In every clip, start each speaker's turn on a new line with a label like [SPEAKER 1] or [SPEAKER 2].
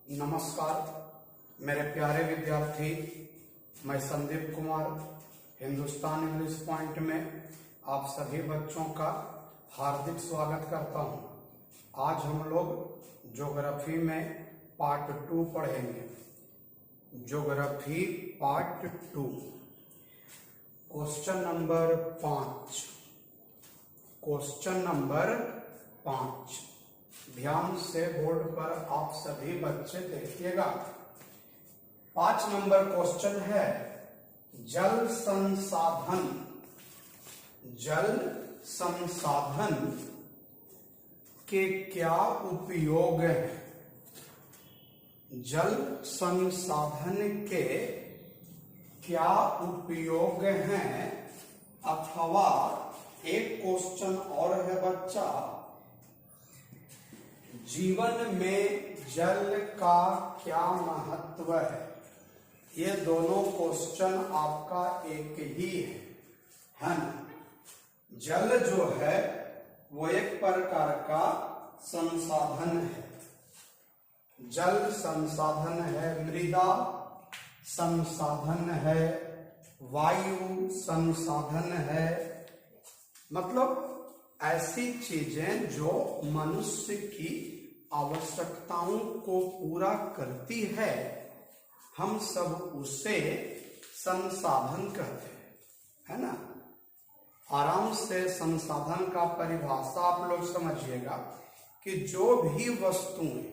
[SPEAKER 1] नमस्कार मेरे प्यारे विद्यार्थी, मैं संदीप कुमार हिंदुस्तान इंग्लिश पॉइंट में आप सभी बच्चों का हार्दिक स्वागत करता हूं। आज हम लोग ज्योग्राफी में पार्ट 2 पढ़ेंगे। Geography part 2, question number 5। Question number 5 ध्यान से बोर्ड पर आप सभी बच्चे देखिएगा। 5 नंबर क्वेश्चन है, जल संसाधन। जल संसाधन के क्या उपयोग हैं? जल संसाधन के क्या उपयोग हैं? अथवा एक क्वेश्चन और है बच्चा, जीवन में जल का क्या महत्व है? ये दोनों क्वेश्चन आपका एक ही है ना? जल जो है वो एक प्रकार का संसाधन है। जल संसाधन है, मृदा संसाधन है, वायु संसाधन है। मतलब ऐसी चीजें जो मनुष्य की आवश्यकताओं को पूरा करती है, हम सब उसे संसाधन कहते हैं, है ना? आराम से संसाधन का परिभाषा आप लोग समझिएगा कि जो भी वस्तुएं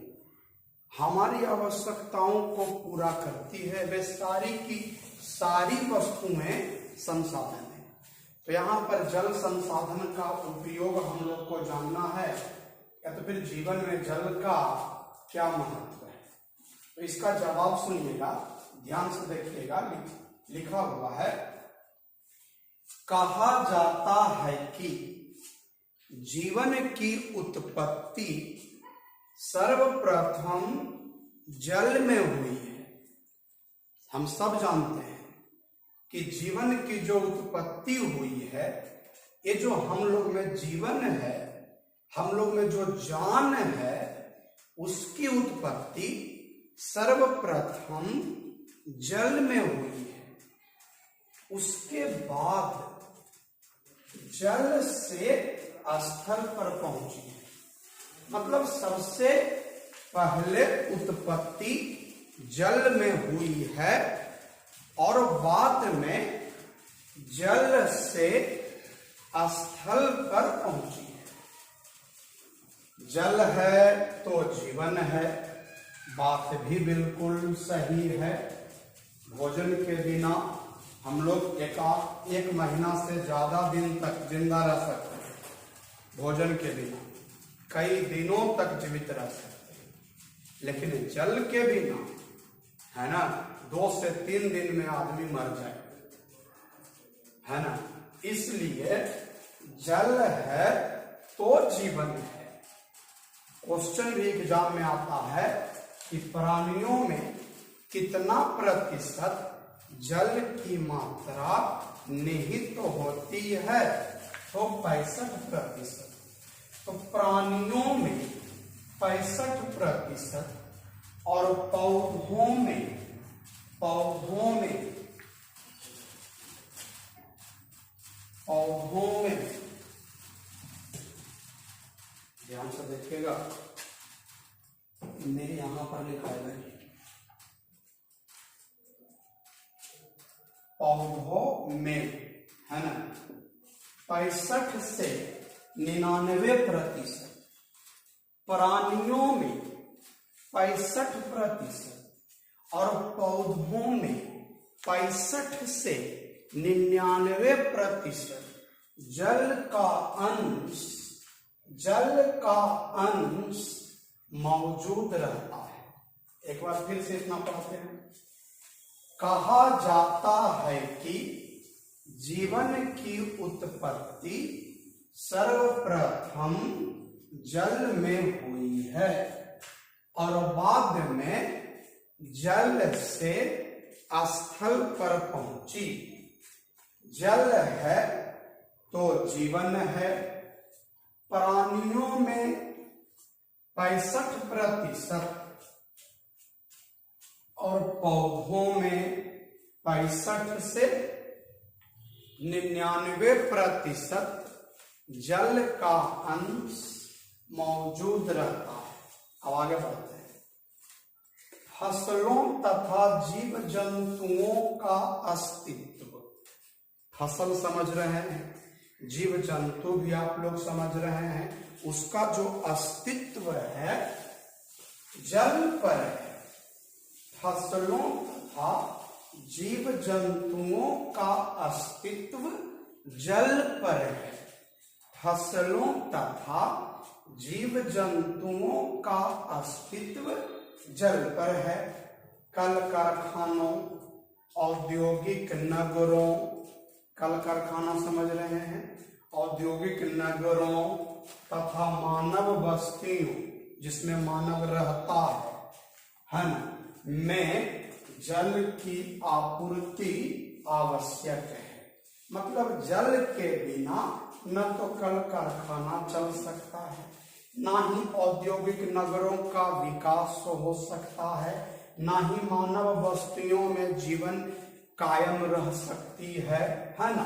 [SPEAKER 1] हमारी आवश्यकताओं को पूरा करती है, वे सारी की सारी वस्तुएं संसाधन है। तो यहाँ पर जल संसाधन का उपयोग हम लोग को जानना है, या तो फिर जीवन में जल का क्या महत्व है। तो इसका जवाब सुनिएगा, ध्यान से देखिएगा। लिखा हुआ है, कहा जाता है कि जीवन की उत्पत्ति सर्वप्रथम जल में हुई है। हम सब जानते हैं कि जीवन की जो उत्पत्ति हुई है, ये जो हम लोग में जीवन है, हम लोग में जो जान है, उसकी उत्पत्ति सर्वप्रथम जल में हुई है। उसके बाद जल से स्थल पर पहुंची है। मतलब सबसे पहले उत्पत्ति जल में हुई है और बाद में जल से स्थल पर पहुंची है। जल है तो जीवन है, बात भी बिल्कुल सही है। भोजन के बिना हम लोग एक महीना से ज्यादा दिन तक जिंदा रह सकते हैं। भोजन के बिना कई दिनों तक जीवित रह सकते हैं, लेकिन जल के बिना, है ना, 2 से 3 दिन में आदमी मर जाए, है ना? इसलिए जल है तो जीवन है। क्वेश्चन भी एग्जाम में आता है कि प्राणियों में कितना प्रतिशत जल की मात्रा निहित होती है? तो 65%। तो प्राणियों में 65% और पौधों में ध्यान से देखिएगा, मेरे यहां पर लिखा है पौधों में, है ना, 65 से 99%, प्राणियों में 65% और पौधों में 65 से 99% जल का अंश मौजूद रहता है। एक बार फिर से इतना पढ़ते हैं। कहा जाता है कि जीवन की उत्पत्ति सर्वप्रथम जल में हुई है और बाद में जल से स्थल पर पहुंची। जल है तो जीवन है। प्राणियों में 65% और पौधों में 65 से 99% जल का अंश मौजूद रहता है। अब आगे बढ़ते हैं। फसलों तथा जीव जंतुओं का अस्तित्व। फसल समझ रहे हैं, जीव जंतु भी आप लोग समझ रहे हैं, उसका जो अस्तित्व है जल पर है। फसलों तथा जीव जंतुओं का अस्तित्व जल पर है। फसलों तथा जीव जंतुओं का अस्तित्व जल पर है। कल कारखानों, औद्योगिक नगरों, कल कारखाना समझ रहे हैं, औद्योगिक नगरों तथा मानव बस्तियों जिसमें मानव रहता है ना, में जल की आपूर्ति आवश्यक है। मतलब जल के बिना न तो कल कारखाना चल सकता है, ना ही औद्योगिक नगरों का विकास हो सकता है, ना ही मानव बस्तियों में जीवन कायम रह सकती है ना।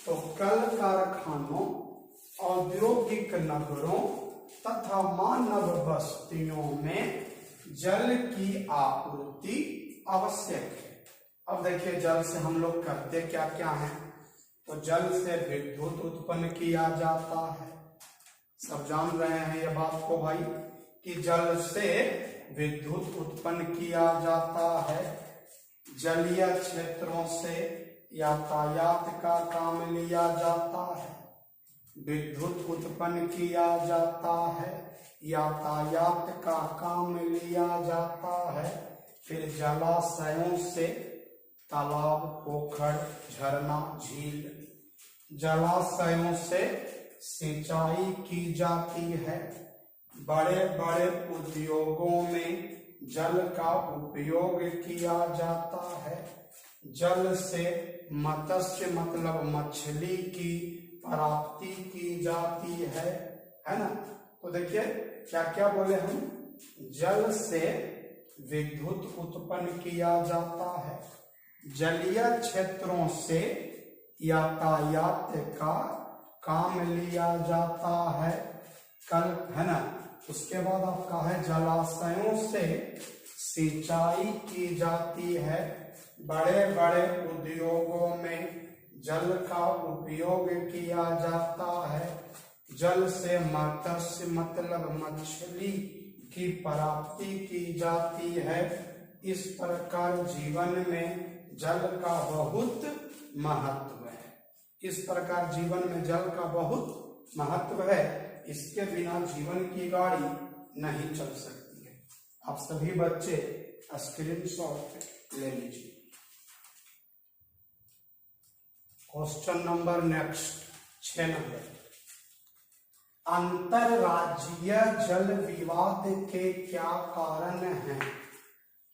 [SPEAKER 1] तो कल कारखानों, औद्योगिक नगरों तथा मानव बस्तियों में जल की आपूर्ति आवश्यक है। अब देखिए जल से हम लोग करते क्या क्या है। तो जल से विद्युत उत्पन्न किया जाता है। सब जान रहे हैं ये बात को भाई कि जल से विद्युत उत्पन्न किया जाता है। जलीय क्षेत्रों से यातायात का काम लिया जाता है। विद्युत उत्पन्न किया जाता है, यातायात का काम लिया जाता है। फिर जलाशयों से तालाब, पोखर, झरना, झील, जलाशयों से सिंचाई की जाती है। बड़े बड़े उद्योगों में जल का उपयोग किया जाता है। जल से मत्स्य मतलब मछली की प्राप्ति की जाती है ना। तो देखिए क्या क्या बोले हम, जल से विद्युत उत्पन्न किया जाता है, जलीय क्षेत्रों से यातायात का काम लिया जाता है कल, है ना। उसके बाद आपका है जलाशयों से सिंचाई की जाती है। बड़े बड़े उद्योगों में जल का उपयोग किया जाता है। जल से मत्स्य मतलब मछली की प्राप्ति की जाती है। इस प्रकार जीवन में जल का बहुत महत्व है। इस प्रकार जीवन में जल का बहुत महत्व है। इसके बिना जीवन की गाड़ी नहीं चल सकती है। आप सभी बच्चे स्क्रीनशॉट ले लीजिए। Question number next 6 number. अंतरराज्यीय जल विवाद के क्या कारण हैं?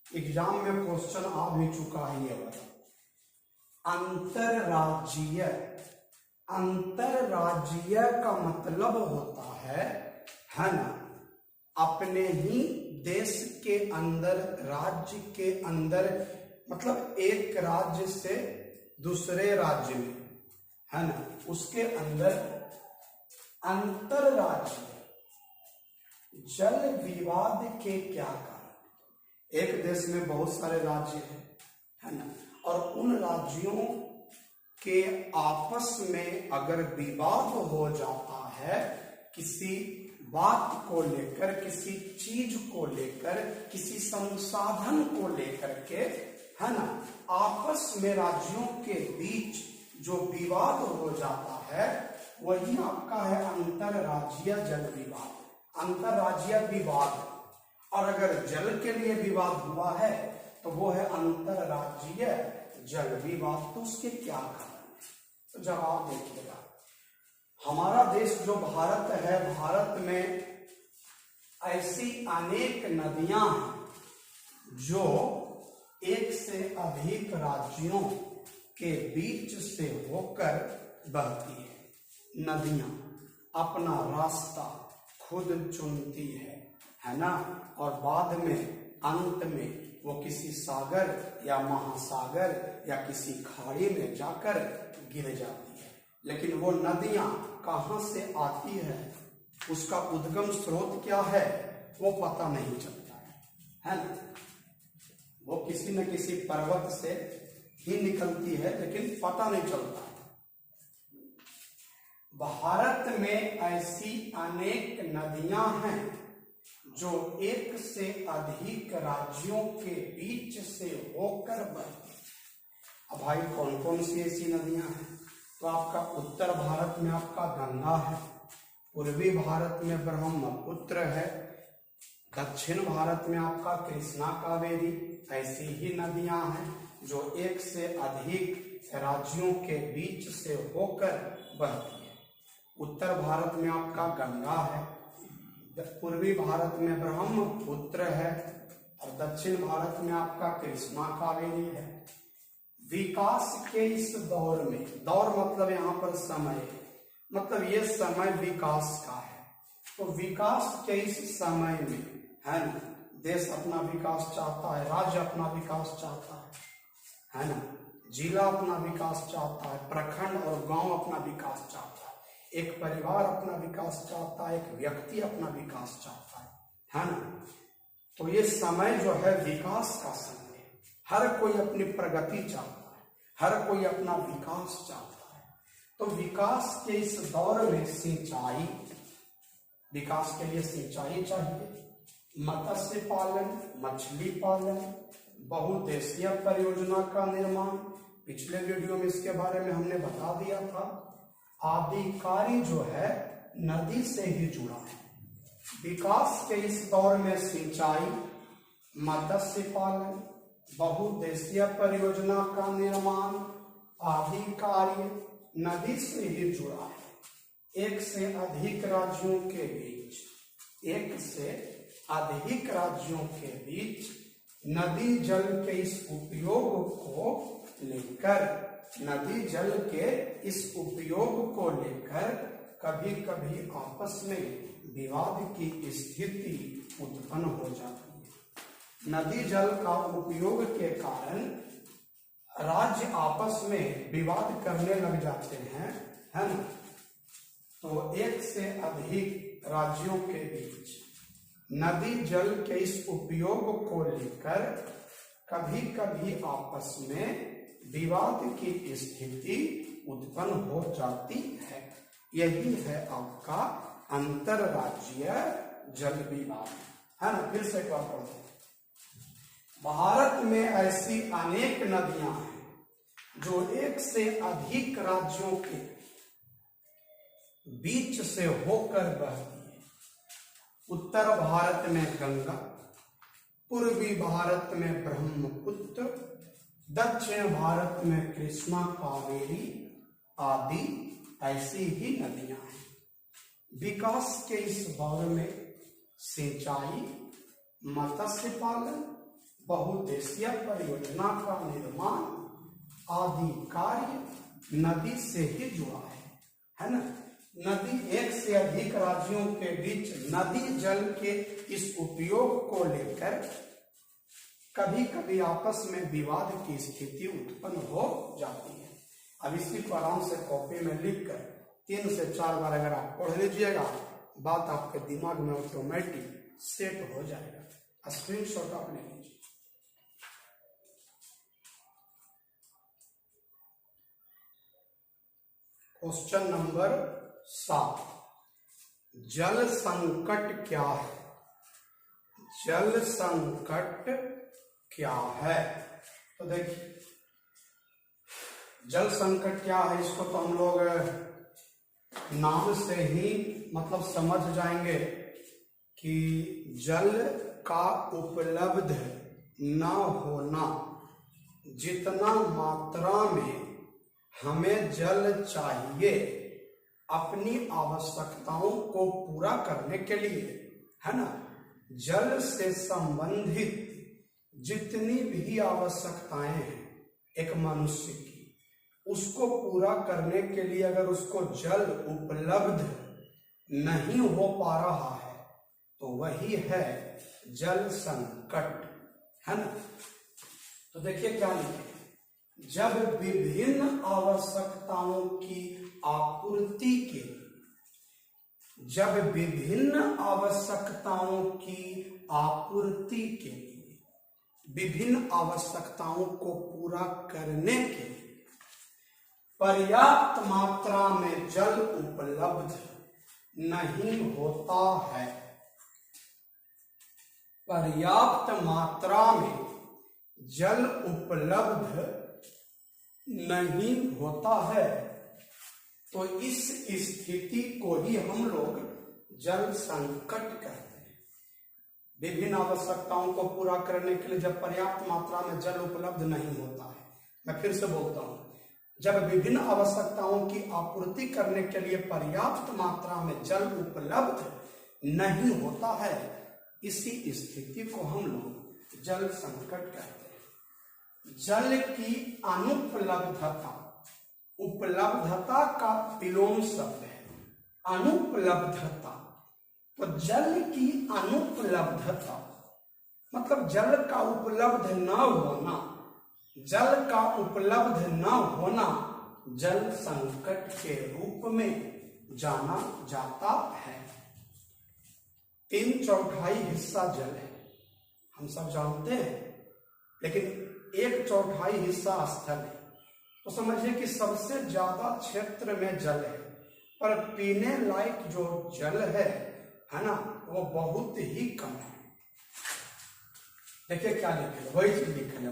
[SPEAKER 1] एग्जाम में क्वेश्चन आ भी चुका है ये वाला। अंतरराज्यीय, अंतरराज्यीय का मतलब होता है ना, अपने ही देश के अंदर, राज्य के अंदर, मतलब एक राज्य से दूसरे राज्य में, है ना, उसके अंदर अंतरराज्यीय जल विवाद के क्या कारण। एक देश में बहुत सारे राज्य हैं, है ना, और उन राज्यों के आपस में अगर विवाद हो जाता है किसी बात को लेकर, किसी चीज को लेकर, किसी संसाधन को लेकर के, है ना, आपस में राज्यों के बीच जो विवाद हो जाता है वही आपका है अंतरराज्यीय जल विवाद, अंतरराज्यीय विवाद। और अगर जल के लिए विवाद हुआ है तो वो है अंतरराज्यीय जल विवाद। तो उसके क्या कारण है? तो जवाब देखिएगा। हमारा देश जो भारत है, भारत में ऐसी अनेक नदियां हैं जो एक से अधिक राज्यों के बीच से होकर बहती है। नदियां अपना रास्ता खुद चुनती है ना, और बाद में अंत में वो किसी सागर या महासागर या किसी खाड़ी में जाकर गिर जाती है। लेकिन वो नदियां कहाँ से आती है, उसका उद्गम स्रोत क्या है, वो पता नहीं चलता है ना। वो किसी न किसी पर्वत से ही निकलती है, लेकिन पता नहीं चलता। भारत में ऐसी अनेक नदियां हैं जो एक से अधिक राज्यों के बीच से होकर बहती। अब भाई कौन कौन सी ऐसी नदियां हैं? तो आपका उत्तर भारत में आपका गंगा है, पूर्वी भारत में ब्रह्मपुत्र है, दक्षिण भारत में आपका कृष्णा कावेरी। ऐसी ही नदियां हैं जो एक से अधिक राज्यों के बीच से होकर बहती है। उत्तर भारत में आपका गंगा है, पूर्वी भारत में ब्रह्मपुत्र है और दक्षिण भारत में आपका कृष्णा कावेरी है। विकास के इस दौर में, दौर मतलब यहाँ पर समय, मतलब ये समय विकास का है। तो विकास के इस समय में है ना, देश अपना विकास चाहता है, राज्य अपना विकास चाहता है ना, जिला अपना विकास चाहता है, प्रखंड और गांव अपना विकास चाहता है, एक परिवार अपना विकास चाहता है, एक व्यक्ति अपना विकास चाहता है ना। तो ये समय जो है विकास का समय है। हर कोई अपनी प्रगति चाहता है, हर कोई अपना विकास चाहता है। तो विकास के इस दौर में सिंचाई, विकास के लिए सिंचाई चाहिए, मत्स्य पालन, मछली पालन, बहुउद्देशीय परियोजना का निर्माण, पिछले वीडियो में इसके बारे में हमने बता दिया था। आदि कार्य जो है नदी से ही जुड़ा है। विकास के इस दौर में सिंचाई, मत्स्य पालन, बहुउद्देशीय परियोजना का निर्माण आदि कार्य नदी से ही जुड़ा है। एक से अधिक राज्यों के बीच, एक से अधिक राज्यों के बीच नदी जल के इस उपयोग को लेकर, नदी जल के इस उपयोग को लेकर कभी कभी आपस में विवाद की स्थिति उत्पन्न हो जाती है। नदी जल का उपयोग के कारण राज्य आपस में विवाद करने लग जाते हैं, है ना। तो एक से अधिक राज्यों के बीच नदी जल के इस उपयोग को लेकर कभी कभी आपस में विवाद की स्थिति उत्पन्न हो जाती है। यही है आपका अंतरराज्यीय जल विवाद, है ना। फिर से क्या पढ़ते हैं, भारत में ऐसी अनेक नदियां हैं जो एक से अधिक राज्यों के बीच से होकर बहती है। उत्तर भारत में गंगा, पूर्वी भारत में ब्रह्मपुत्र, दक्षिण भारत में कृष्णा कावेरी आदि ऐसी ही नदियां हैं। विकास के इस दौर में सिंचाई, मत्स्य पालन, बहुउद्देशीय परियोजना का निर्माण आदि कार्य नदी से ही जुड़ा है ना। नदी, एक से अधिक राज्यों के बीच नदी जल के इस उपयोग को लेकर कभी कभी आपस में विवाद की स्थिति उत्पन्न हो जाती है। अब इसी को आराम से कॉपी में लिखकर 3 से 4 बार अगर आप पढ़ लीजिएगा, बात आपके दिमाग में ऑटोमेटिक सेट हो जाएगा। स्क्रीनशॉट आप ले लीजिए। क्वेश्चन नंबर 7, जल संकट क्या है? जल संकट क्या है? तो देखिए, जल संकट क्या है, इसको तो हम लोग नाम से ही मतलब समझ जाएंगे कि जल का उपलब्ध न होना। जितना मात्रा में हमें जल चाहिए अपनी आवश्यकताओं को पूरा करने के लिए, है ना, जल से संबंधित जितनी भी आवश्यकताएं हैं एक मनुष्य की, उसको पूरा करने के लिए अगर उसको जल उपलब्ध नहीं हो पा रहा है तो वही है जल संकट। है ना। तो देखिए क्या लिखे, जब विभिन्न आवश्यकताओं की आपूर्ति के लिए, जब विभिन्न आवश्यकताओं की आपूर्ति के लिए, विभिन्न आवश्यकताओं को पूरा करने के लिए पर्याप्त मात्रा में जल उपलब्ध नहीं होता है, पर्याप्त मात्रा में जल उपलब्ध नहीं होता है, तो इस स्थिति को ही हम लोग जल संकट कहते हैं। विभिन्न आवश्यकताओं को पूरा करने के लिए जब पर्याप्त मात्रा में जल उपलब्ध नहीं होता है, मैं फिर से बोलता हूं, जब विभिन्न आवश्यकताओं की आपूर्ति करने के लिए पर्याप्त मात्रा में जल उपलब्ध नहीं होता है, इसी स्थिति को हम लोग जल संकट कहते हैं। जल की अनुपलब्धता, उपलब्धता का विलोम शब्द है अनुपलब्धता, तो जल की अनुपलब्धता मतलब जल का उपलब्ध न होना, जल का उपलब्ध न होना जल संकट के रूप में जाना जाता है। 3/4 हिस्सा जल है, हम सब जानते हैं, लेकिन 1/4 हिस्सा स्थल है, तो समझिए कि सबसे ज्यादा क्षेत्र में जल है, पर पीने लायक जो जल है ना, वो बहुत ही कम है। देखिए क्या लिखे, वही चीज लिखे है,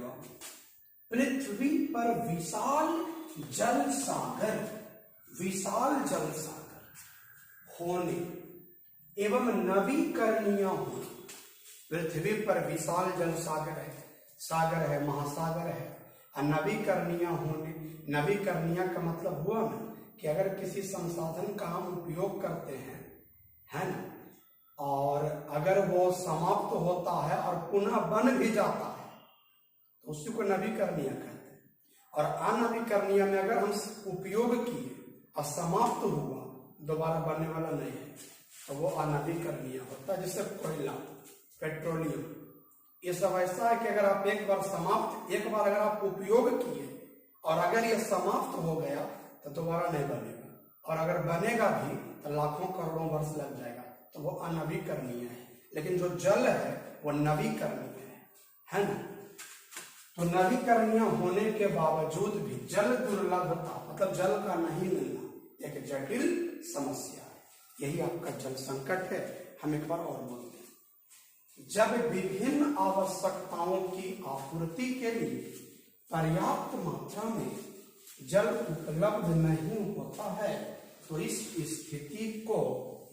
[SPEAKER 1] पृथ्वी पर विशाल जल सागर, विशाल जल सागर होने एवं नवीकरणीय होने, पृथ्वी पर विशाल जल सागर है, सागर है, महासागर है, और नवीकरणीय होने, नवीकरणीय का मतलब हुआ ना कि अगर किसी संसाधन का हम उपयोग करते हैं, है ना, और अगर वो समाप्त होता है और पुनः बन भी जाता है तो उसी को नवीकरणीय कहते हैं। और अनवीकरणीय में अगर हम उपयोग किए और समाप्त हुआ, दोबारा बनने वाला नहीं है, तो वो अनवीकरणीय होता है। जैसे कोयला, पेट्रोलियम, ये सब ऐसा है कि अगर आप एक बार अगर आप उपयोग किए और अगर ये समाप्त हो गया तो दोबारा नहीं बनेगा, और अगर बनेगा भी तो लाखों करोड़ों वर्ष लग जाएगा, तो वो अनवीकरणीय है। लेकिन जो जल है वो नवीकरणीय है ना। तो नवीकरणीय होने के बावजूद भी जल दुर्लभता मतलब जल का नहीं मिलना एक जटिल समस्या है, यही आपका जल संकट है। हम एक बार और बोलते हैं, जब विभिन्न आवश्यकताओं की आपूर्ति के लिए पर्याप्त मात्रा में जल उपलब्ध नहीं होता है, तो इस स्थिति को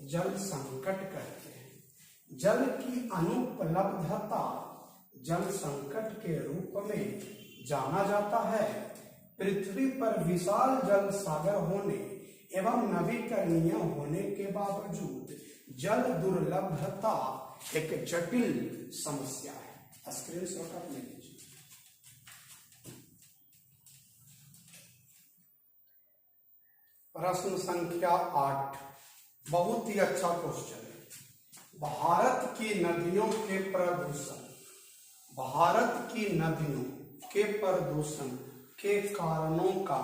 [SPEAKER 1] जल संकट कहते हैं। जल की अनुपलब्धता जल संकट के रूप में जाना जाता है। पृथ्वी पर विशाल जल सागर होने एवं नवीकरणीय होने के बावजूद जल दुर्लभता एक जटिल समस्या है। स्क्रीनशॉट आप ले लीजिए। प्रश्न संख्या 8 बहुत ही अच्छा क्वेश्चन है। भारत की नदियों के प्रदूषण, भारत की नदियों के प्रदूषण के कारणों का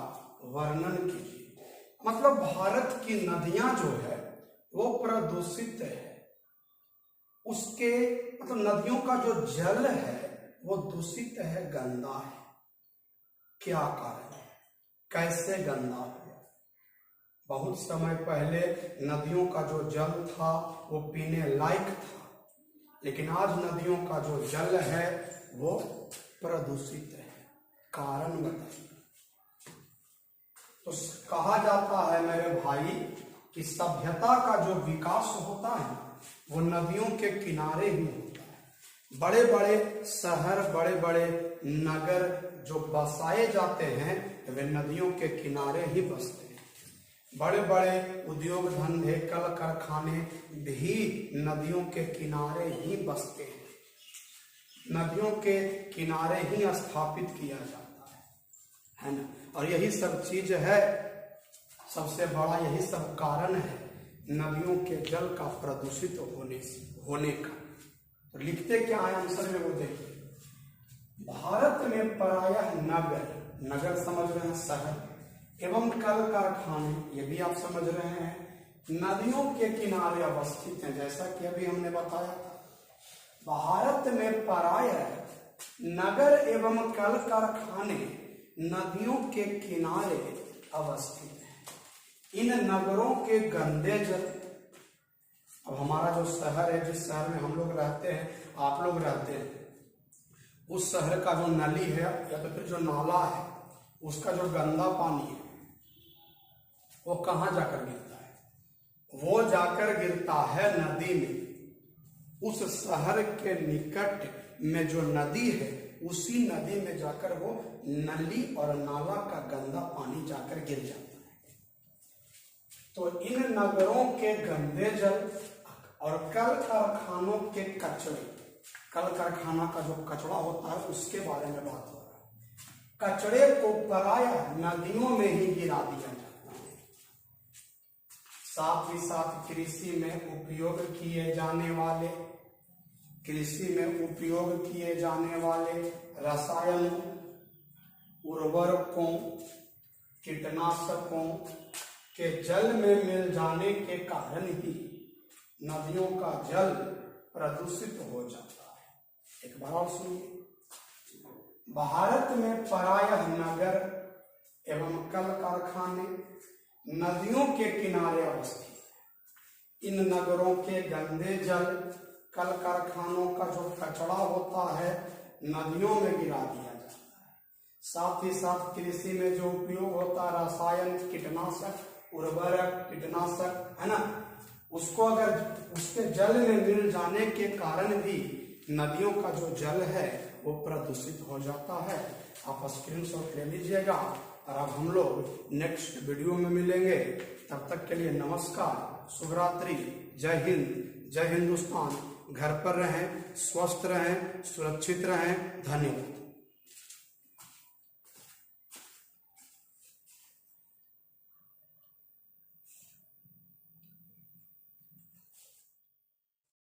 [SPEAKER 1] वर्णन कीजिए। मतलब भारत की नदियां जो है वो प्रदूषित है, उसके मतलब नदियों का जो जल है वो दूषित है, गंदा है। क्या कारण है, कैसे गंदा हुआ? बहुत समय पहले नदियों का जो जल था वो पीने लायक था, लेकिन आज नदियों का जो जल है वो प्रदूषित है। कारण बताइए। तो कहा जाता है मेरे भाई कि सभ्यता का जो विकास होता है वो नदियों के किनारे ही होता है। बड़े बड़े शहर, बड़े बड़े नगर जो बसाए जाते हैं वे नदियों के किनारे ही बसते हैं। बड़े बड़े उद्योग धंधे, कल कारखाने भी नदियों के किनारे ही बसते हैं, नदियों के किनारे ही स्थापित किया जाता है ना। और यही सब चीज है, सबसे बड़ा यही सब कारण है नदियों के जल का प्रदूषित होने का। तो लिखते क्या है आंसर में वो देखिए। भारत में प्रायः नगर, नगर समझ रहे हैं शहर, एवं कल कारखाने, ये भी आप समझ रहे हैं, नदियों के किनारे अवस्थित हैं। जैसा कि अभी हमने बताया था, भारत में प्रायः नगर एवं कल कारखाने नदियों के किनारे अवस्थित हैं। इन नगरों के गंदे जल, अब हमारा जो शहर है, जिस शहर में हम लोग रहते हैं, आप लोग रहते हैं, उस शहर का जो नली है या तो फिर जो नाला है, उसका जो गंदा पानी है वो कहाँ जाकर गिरता है? वो जाकर गिरता है नदी में। उस शहर के निकट में जो नदी है, उसी नदी में जाकर वो नली और नाला का गंदा पानी जाकर गिर जाता है। तो इन नगरों के गंदे जल और कल कारखानों के कचरे, कल कारखाना का जो कचरा होता है उसके बारे में बात हो रहा है। कचरे को प्रायः नदियों में ही गिरा दिया जाता है। साथ ही साथ कृषि में उपयोग किए जाने वाले, कृषि में उपयोग किए जाने वाले रसायन, उर्वरकों, कीटनाशकों के जल में मिल जाने के कारण ही नदियों का जल प्रदूषित हो जाता है। एक बार और सुनिए, भारत में प्रायः नगर एवं कल कारखाने नदियों के किनारे अवस्थित है। इन नगरों के गंदे जल, कल कारखानों का जो कचरा होता है, नदियों में गिरा दिया जाता है। साथ ही साथ कृषि में जो उपयोग होता है, रसायन, कीटनाशक, उर्वरक, कीटनाशक, है ना, उसको अगर उसके जल में मिल जाने के कारण भी नदियों का जो जल है वो प्रदूषित हो जाता है। आप स्क्रीनशॉट ले लीजिएगा। और अब हम लोग नेक्स्ट वीडियो में मिलेंगे। तब तक के लिए नमस्कार, शुभरात्रि, जय हिंद, जय हिंदुस्तान। घर पर रहें, स्वस्थ रहें, सुरक्षित रहें। धन्यवाद।